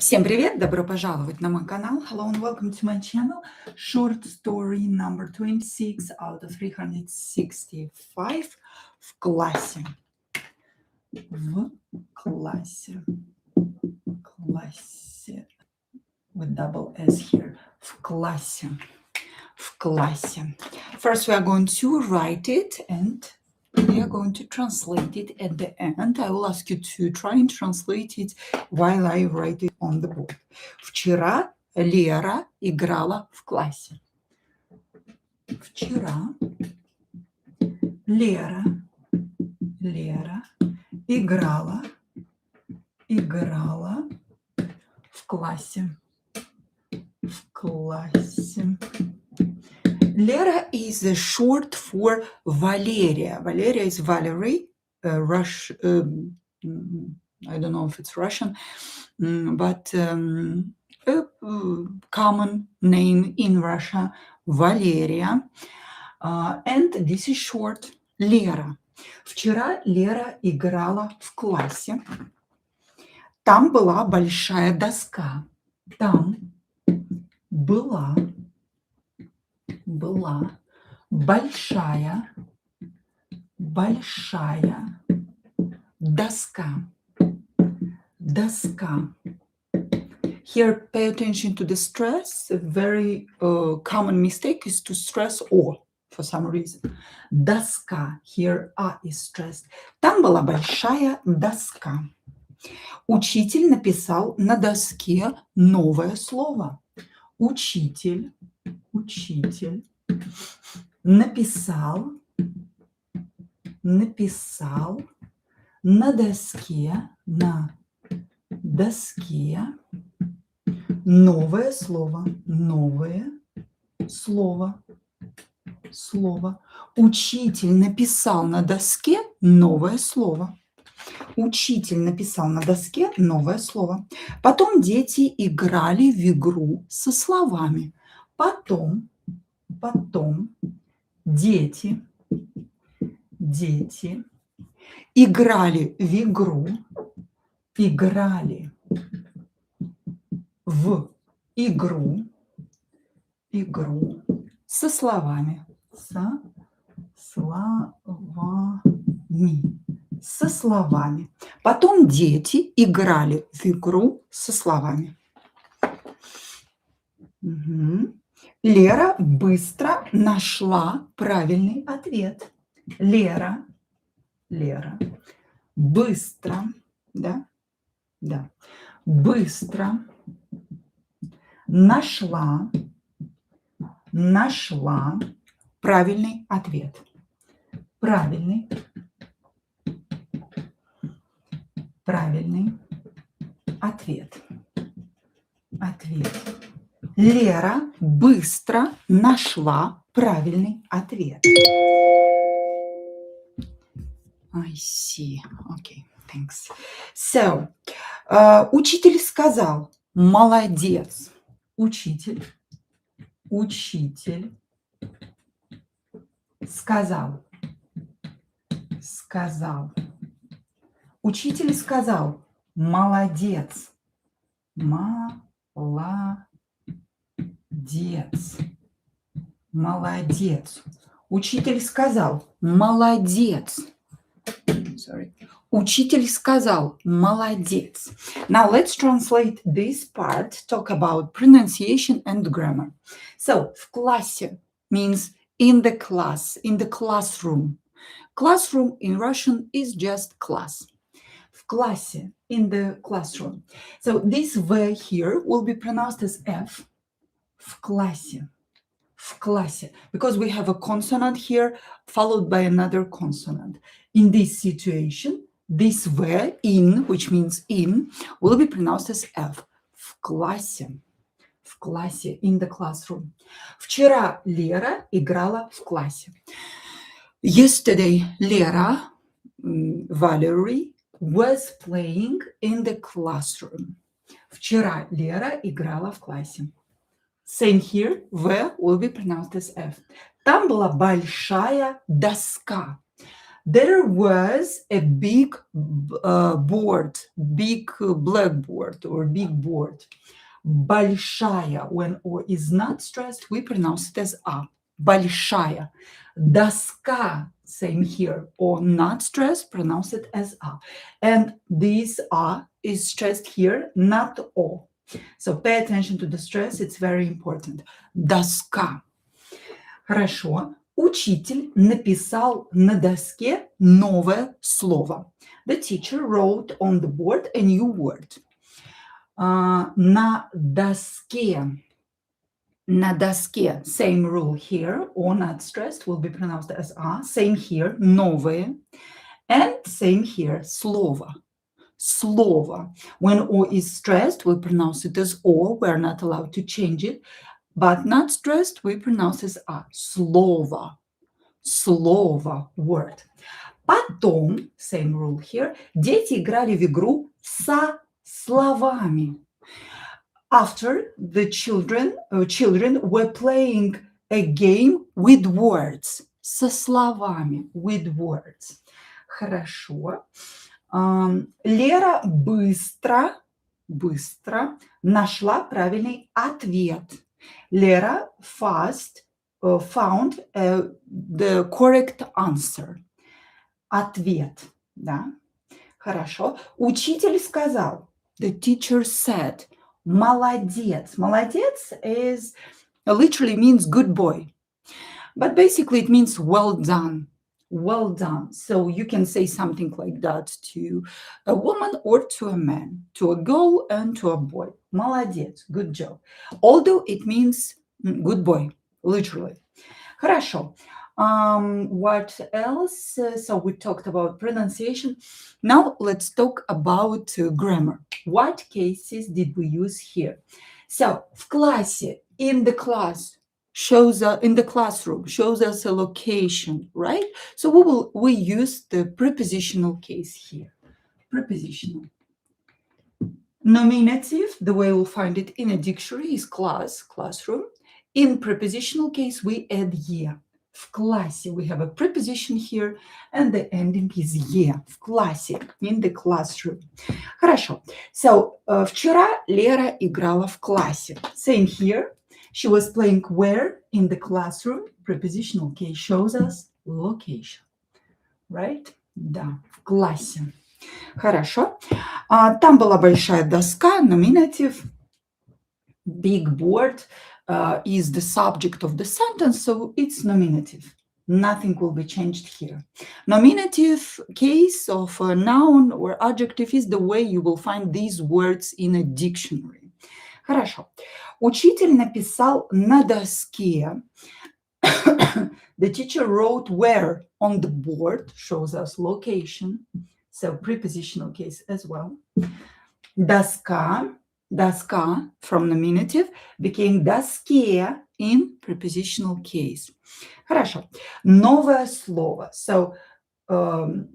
Всем привет! Добро пожаловать на мой канал. Hello and welcome to my channel. Short story number 26 out of 365 в классе. В классе. Классе. With double S here. В классе. В классе. First we are going to write it and we are going to translate it at the end. I will ask you to try and translate it while I write it on the board. Вчера Лера играла в классе. Вчера Лера играла в классе. В классе. Lera is short for Valeria. Valeria is Valerie, I don't know if it's Russian, but a common name in Russia, Valeria. And this is short, Lera. Вчера Лера играла в классе. Там была большая доска. Там была большая доска. Here, pay attention to the stress. A very common mistake is to stress O for some reason. Доска. Here, A is stressed. Там была большая доска. Учитель написал на доске новое слово. Учитель написал на доске новое слово. Учитель написал на доске новое слово. Учитель написал на доске новое слово. Потом дети играли в игру со словами. Потом дети играли в игру со словами. Со словами. Потом дети играли в игру со словами. Угу. Лера быстро нашла правильный ответ. Лера быстро, быстро нашла правильный ответ. Правильный ответ. Лера быстро нашла правильный ответ. I see. Okay, thanks. So, учитель сказал, молодец. Учитель сказал. Учитель сказал, молодец. Молодец. Учитель сказал, молодец. Sorry. Учитель сказал, молодец. Now let's translate this part, talk about pronunciation and grammar. So, в классе means in the class, in the classroom. Classroom in Russian is just class. В классе, in the classroom. So this V here will be pronounced as F. В классе. Because we have a consonant here followed by another consonant. In this situation, this V, in, which means in, will be pronounced as F. В классе, in the classroom. Вчера Лера играла в классе. Yesterday, Lera, Valerie, was playing in the classroom. Вчера Лера играла в классе. Same here, V will be pronounced as F. Там была большая доска. There was a big board, big blackboard or big board. Большая, when O is not stressed, we pronounce it as A. Большая. Доска, same here, or not stressed, pronounce it as A. And this A is stressed here, not O. So pay attention to the stress, it's very important. Доска. Хорошо. Учитель написал на доске новое слово. The teacher wrote on the board a new word. На доске, same rule here, or not stressed, will be pronounced as A. Same here, новое. And same here, слово. Слово. When O is stressed, we pronounce it as O. We're not allowed to change it. But not stressed, we pronounce it as A. Слово. Слово, word. Потом, same rule here, дети играли в игру со словами. After the children were playing a game with words. Со словами, with words. Хорошо. Лера быстро нашла правильный ответ. Лера fast found the correct answer. Ответ, да? Хорошо. Учитель сказал, the teacher said, молодец. Молодец is literally means good boy. But basically it means well done. Well done. So you can say something like that to a woman or to a man, to a girl and to a boy. Молодец, good job. Although it means good boy, literally. Хорошо. What else? So we talked about pronunciation. Now let's talk about grammar. What cases did we use here? So в классе, in the class, in the classroom, shows us a location, right? So we use the prepositional case here. Prepositional. Nominative, the way we'll find it in a dictionary, is class, classroom. In prepositional case, we add «е». В классе we have a preposition here, and the ending is «е». В классе, in the classroom. Хорошо. So, вчера Лера играла в классе. Same here. She was playing where? In the classroom. Prepositional case shows us location. Right? Да, в классе. Хорошо. Там была большая доска, nominative. Big board is the subject of the sentence, so it's nominative. Nothing will be changed here. Nominative case of a noun or adjective is the way you will find these words in a dictionary. Хорошо. Учитель написал на доске. The teacher wrote where on the board, shows us location. So prepositional case as well. Доска from nominative became доске in prepositional case. Хорошо. Новое слово. So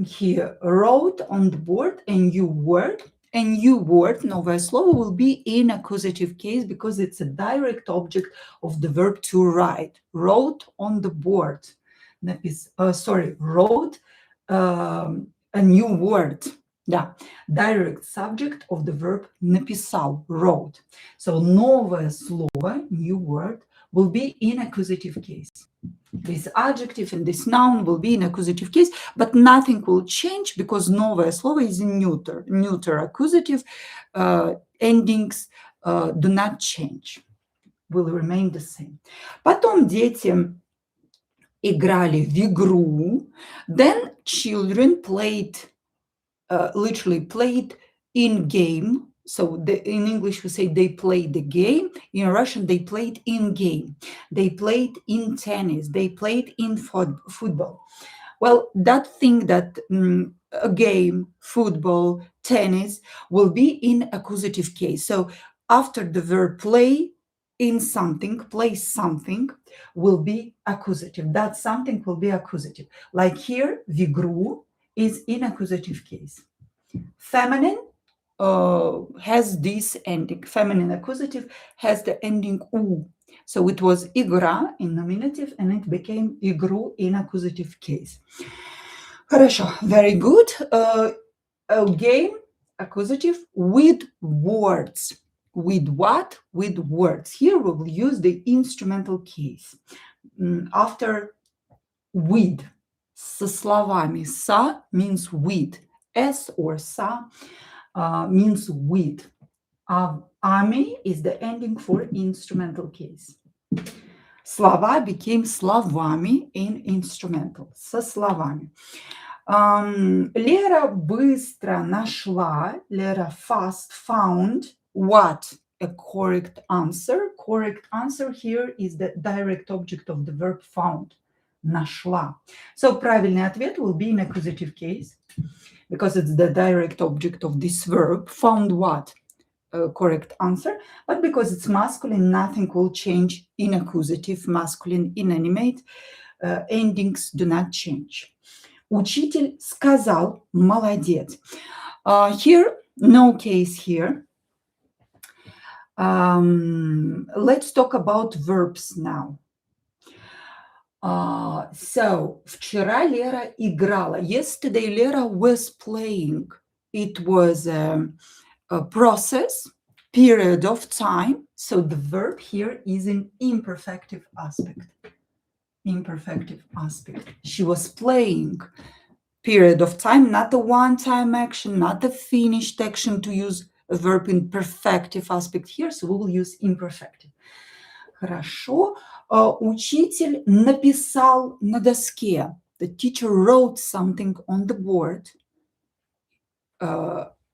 he wrote on the board a new word. A new word, новое слово, will be in accusative case because it's a direct object of the verb to write. Wrote on the board. Wrote a new word. Да, direct subject of the verb написал, wrote. So новое слово, new word, will be in accusative case. This adjective and this noun will be in accusative case, but nothing will change because новое слово is in neuter. Neuter accusative endings do not change, will remain the same. Потом дети играли в игру. Then children played, literally played in game. So in English we say they played the game. In Russian they played in game. They played in tennis. They played in football. Well, that thing that a game, football, tennis will be in accusative case. So after the verb play in something, play something will be accusative. That something will be accusative. Like here, в игру is in accusative case. Feminine has this ending. Feminine accusative has the ending U. So it was игра in nominative and it became игру in accusative case. Хорошо. Very good. Again, accusative with words. With what? With words. Here we will use the instrumental case. After with, со словами. Sa means with. S or sa means with. Ами is the ending for instrumental case. Слова became словами in instrumental. Со словами. Лера быстро нашла, Лера fast found what? A correct answer. Correct answer here is the direct object of the verb found. Нашла. So правильный ответ will be in accusative case because it's the direct object of this verb. Found what? Correct answer. But because it's masculine, nothing will change in accusative, masculine, inanimate. Endings do not change. Учитель сказал, молодец. Here, no case here. Let's talk about verbs now. So, вчера Лера играла. Yesterday Lera was playing. It was a process, period of time. So the verb here is an imperfective aspect. Imperfective aspect. She was playing. Period of time, not a one-time action, not a finished action to use a verb in perfective aspect here, so we will use imperfective. Хорошо. Учитель написал на доске. The teacher wrote something on the board.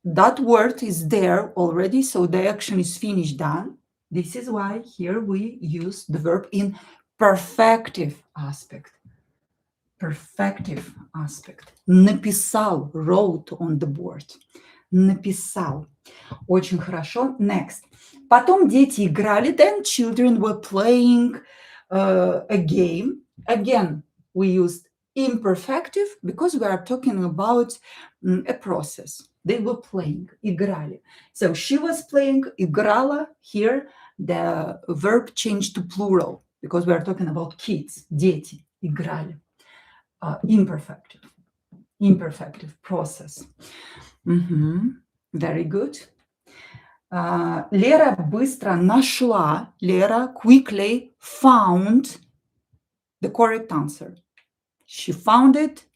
That word is there already, so the action is finished, done. This is why here we use the verb in perfective aspect. Perfective aspect. Написал, wrote on the board. Написал. Очень хорошо. Next. Потом дети играли. Then children were playing a game. Again, we used imperfective because we are talking about a process. They were playing. Играли. So she was playing. Играла. Here, the verb changed to plural because we are talking about kids. Дети. Играли. Imperfective process. Very good. Лера быстро нашла. Лера quickly found the correct answer. She found it.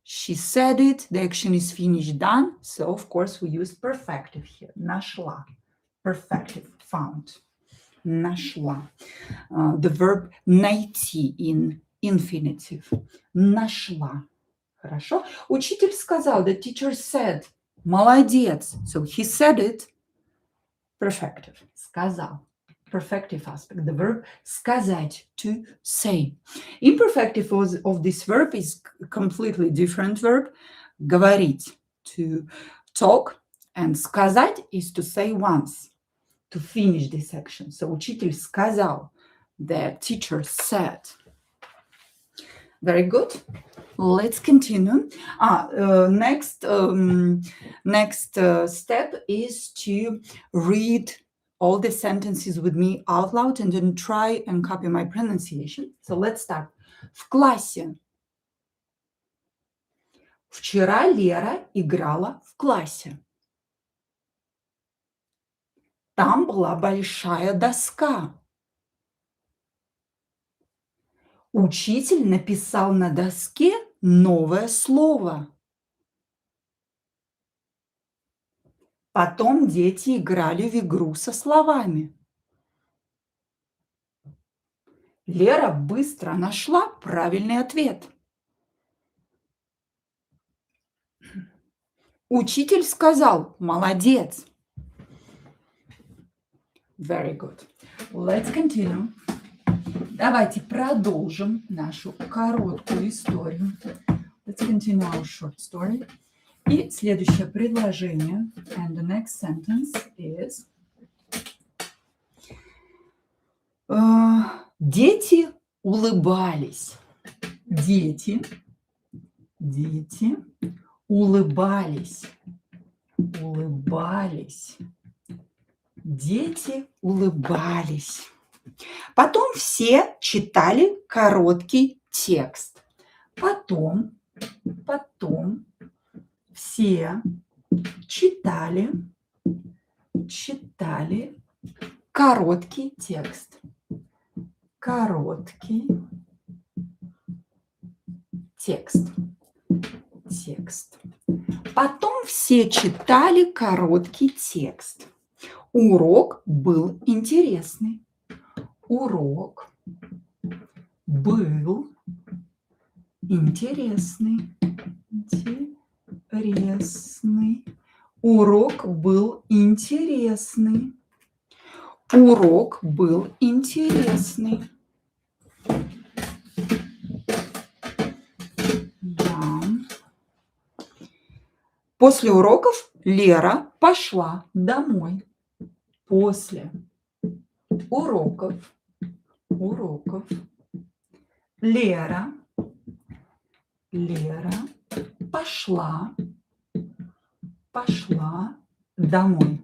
She said it. The action is finished, done. So, of course, we use perfective here. Нашла. Perfective, found. Нашла. The verb найти in infinitive. Нашла. Хорошо. Учитель сказал, the teacher said, молодец. So he said it. Perfective. Сказал. Perfective aspect. The verb сказать, to say. Imperfective of this verb is a completely different verb. Говорить, to talk. And сказать is to say once, to finish this action. So учитель сказал. The teacher said. Very good. Let's continue. Next step is to read all the sentences with me out loud and then try and copy my pronunciation. So let's start. В классе. Вчера Лера играла в классе. Там была большая доска. Учитель написал на доске новое слово. Потом дети играли в игру со словами. Лера быстро нашла правильный ответ. Учитель сказал, молодец. Very good. Let's continue. Давайте продолжим нашу короткую историю. Let's continue our short story. И следующее предложение. And the next sentence is... Дети улыбались. Дети улыбались. Улыбались. Дети улыбались. Потом все читали короткий текст. Потом Потом все читали короткий текст. Короткий текст. Потом все читали короткий текст. Урок был интересный. Урок был интересный. Урок был интересный. Урок был интересный. Да. После уроков Лера пошла домой. После уроков Лера пошла домой.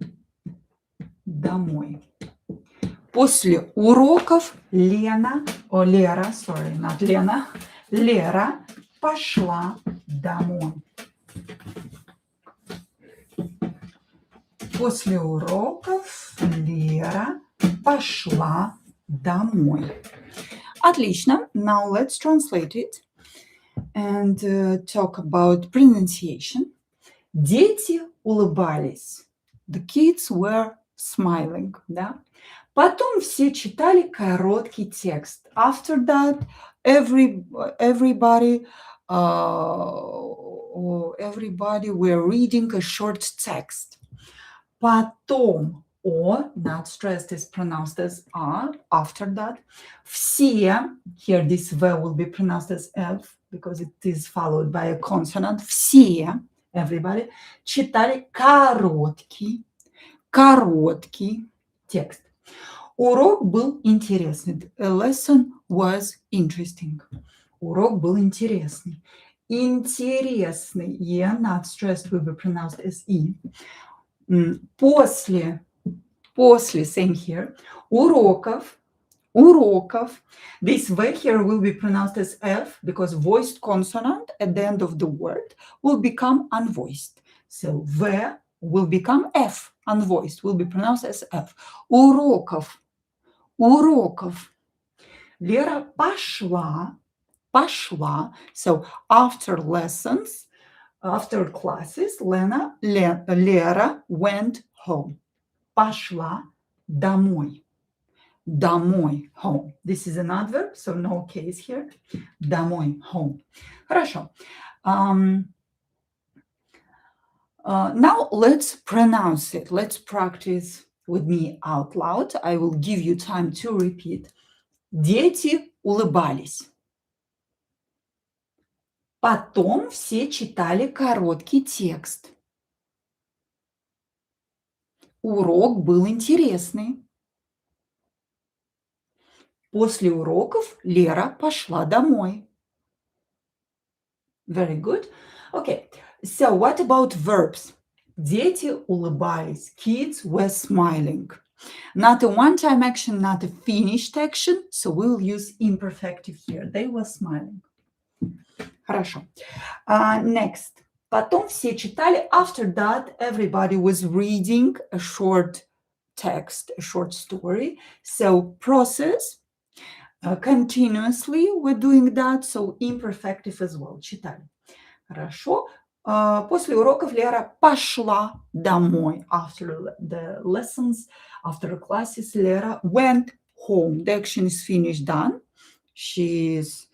После уроков Лера пошла домой. После уроков Лера пошла домой. Отлично. Now let's translate it and talk about pronunciation. Дети улыбались. The kids were smiling. Да? Потом все читали короткий текст. After that, everybody were reading a short text. Потом not stressed, is pronounced as a. After that, все, here this V will be pronounced as F because it is followed by a consonant. Все, everybody, читали короткий текст. Урок был интересный. A lesson was interesting. Урок был интересный. Интересный. Yeah, not stressed will be pronounced as E. После, same here, уроков, this V here will be pronounced as F because voiced consonant at the end of the word will become unvoiced. So V will become F, unvoiced, will be pronounced as F. Уроков. Лера пошла. So after lessons, after classes, Лера went home. Пошла домой. Home. This is an adverb, so no case here. Домой, home. Хорошо. Now let's pronounce it. Let's practice with me out loud. I will give you time to repeat. Дети улыбались. Потом все читали короткий текст. Урок был интересный. После уроков Лера пошла домой. Very good. Okay, so what about verbs? Дети улыбались. Kids were smiling. Not a one-time action, not a finished action, so we'll use imperfective here. They were smiling. Хорошо. Next. Потом все читали. After that, everybody was reading a short text, a short story. So process, continuously we're doing that, so imperfective as well. Читали. Хорошо. После уроков Лера пошла домой. After the lessons, after the classes, Lera went home. The action is finished, done. She's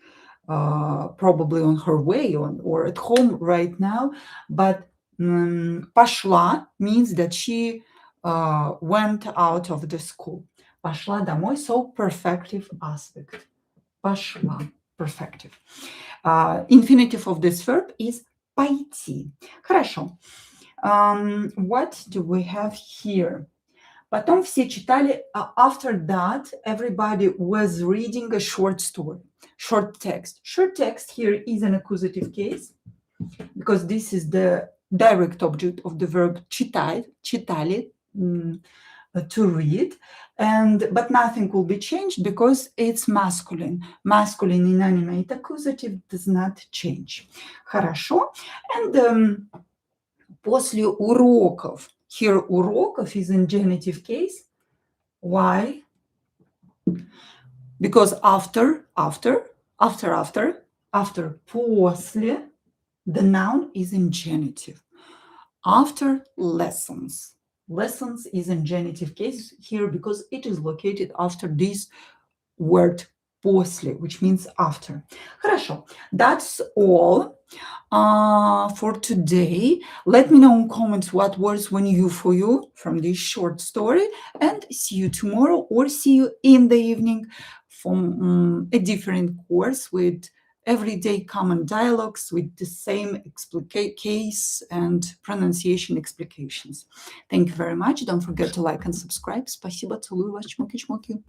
probably on her way or at home right now, but пошла means that she went out of the school. Пошла домой, so perfective aspect. Пошла, perfective. Infinitive of this verb is пойти. Хорошо. What do we have here? Потом все читали. After that, everybody was reading a short story. Short text. Short text here is an accusative case because this is the direct object of the verb читать, читали. to read, but nothing will be changed because it's masculine. Masculine inanimate accusative does not change. Хорошо. And после уроков. Here уроков is in genitive case. Why? Because after, после, the noun is in genitive. After lessons. Lessons is in genitive case here because it is located after this word после, which means after. Хорошо. That's all for today. Let me know in comments what words were new for you from this short story, and see you tomorrow or see you in the evening from a different course with everyday common dialogues with the same case and pronunciation explications. Thank you very much. Don't forget to like and subscribe. Спасибо. Целую вас. Чмоки-чмоки.